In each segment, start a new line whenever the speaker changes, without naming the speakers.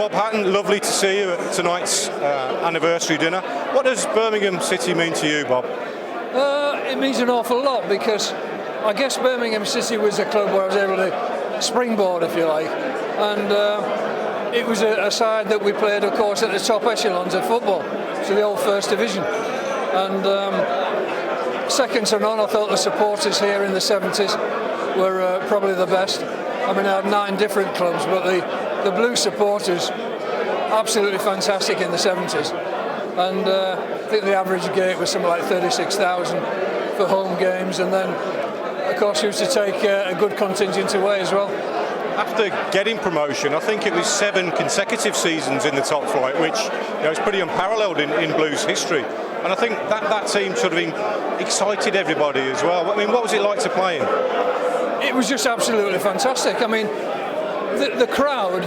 Bob Hatton, lovely to see you at tonight's anniversary dinner. What does Birmingham City mean to you, Bob?
It means an awful lot, because I guess Birmingham City was a club where I was able to springboard, if you like, and it was a side that we played, of course, at the top echelons of football, so the old First Division, and second to none. I thought the supporters here in the 70s were probably the best. I mean, I had 9 different clubs, but the Blue supporters, absolutely fantastic in the 70s. And I think the average gate was something like 36,000 for home games, and then, of course, used to take a good contingent away as well.
After getting promotion, I think it was 7 consecutive seasons in the top flight, which is pretty unparalleled in Blues history. And I think that team sort of excited everybody as well. I mean, what was it like to play in?
It was just absolutely fantastic. I mean, the crowd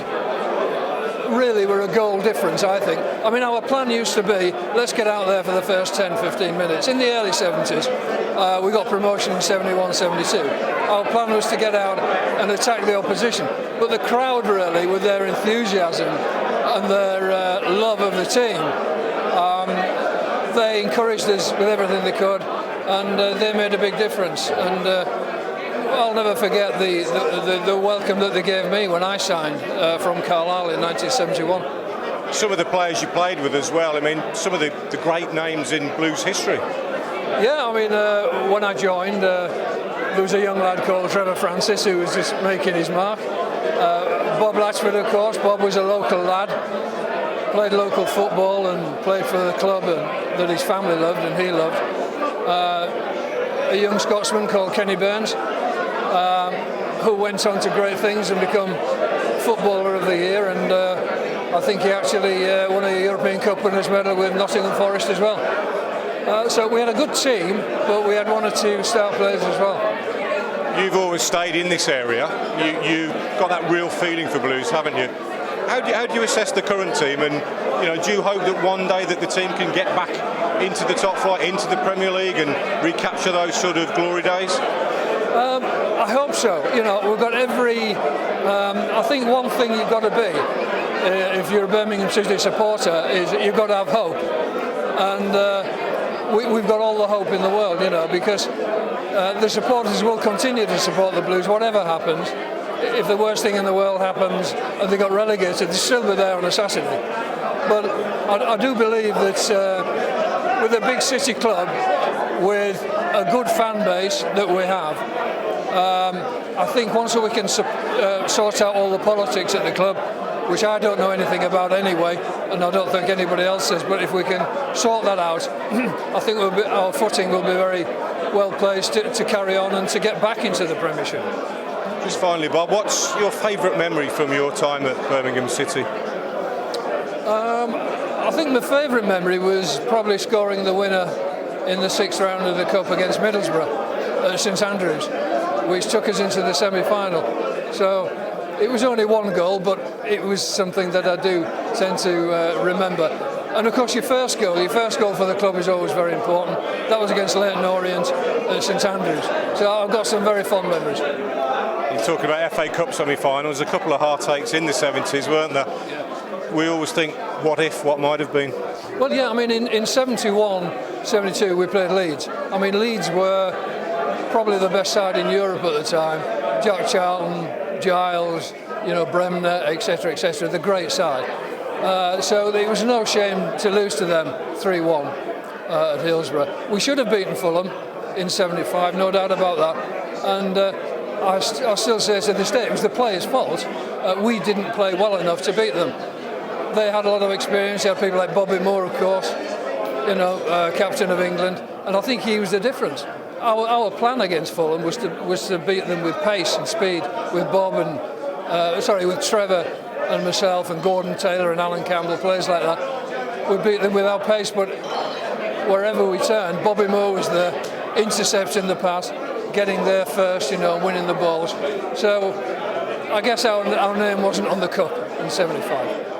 really were a goal difference, I think. I mean, our plan used to be, let's get out there for the first 10-15 minutes. In the early 70s, we got promotion in 71, 72. Our plan was to get out and attack the opposition. But the crowd really, with their enthusiasm and their love of the team, they encouraged us with everything they could, and they made a big difference. And I'll never forget the welcome that they gave me when I signed from Carlisle in 1971.
Some of the players you played with as well, I mean, some of the great names in Blues history.
Yeah, I mean, when I joined, there was a young lad called Trevor Francis who was just making his mark. Bob Latchford, of course. Bob was a local lad, played local football and played for the club that his family loved and he loved. A young Scotsman called Kenny Burns, who went on to great things and become Footballer of the Year, and I think he actually won a European Cup Winners' Medal with Nottingham Forest as well. So we had a good team, but we had 1 or 2 star players as well.
You've always stayed in this area. You've got that real feeling for Blues, haven't you? How do you assess the current team, and do you hope that one day that the team can get back into the top flight, into the Premier League, and recapture those sort of glory days?
I hope so. We've got every. I think one thing you've got to be, if you're a Birmingham City supporter, is you've got to have hope, and we've got all the hope in the world, because the supporters will continue to support the Blues, whatever happens. If the worst thing in the world happens and they got relegated, they'll still be there on a Saturday. But I do believe that with a big city club, with a good fan base that we have, I think once we can sort out all the politics at the club, which I don't know anything about anyway, and I don't think anybody else does, but if we can sort that out, I think our footing will be very well placed to carry on and to get back into the Premiership.
Just finally, Bob, what's your favourite memory from your time at Birmingham City?
I think my favourite memory was probably scoring the winner in the 6th round of the Cup against Middlesbrough at St Andrews, which took us into the semi-final. So it was only 1 goal, but it was something that I do tend to remember. And of course, your first goal for the club is always very important. That was against Leyton Orient at St Andrews. So I've got some very fond memories.
You're talking about FA Cup semi-finals, a couple of heartaches in the 70s, weren't there?
Yeah.
We always think, what if, what might have been?
Well, yeah, I mean, in 71, 72, we played Leeds. I mean, Leeds were probably the best side in Europe at the time. Jack Charlton, Giles, Bremner, etc., the great side. So there was no shame to lose to them 3-1 at Hillsborough. We should have beaten Fulham in 75, no doubt about that. And I still say to this day, it was the players' fault. We didn't play well enough to beat them. They had a lot of experience. They had people like Bobby Moore, of course, captain of England, and I think he was the difference. Our plan against Fulham was to beat them with pace and speed, with Bob and with Trevor and myself and Gordon Taylor and Alan Campbell, players like that. We beat them with our pace, but wherever we turned, Bobby Moore was there, intercepting the pass, getting there first, winning the balls. So I guess our name wasn't on the cup in 75.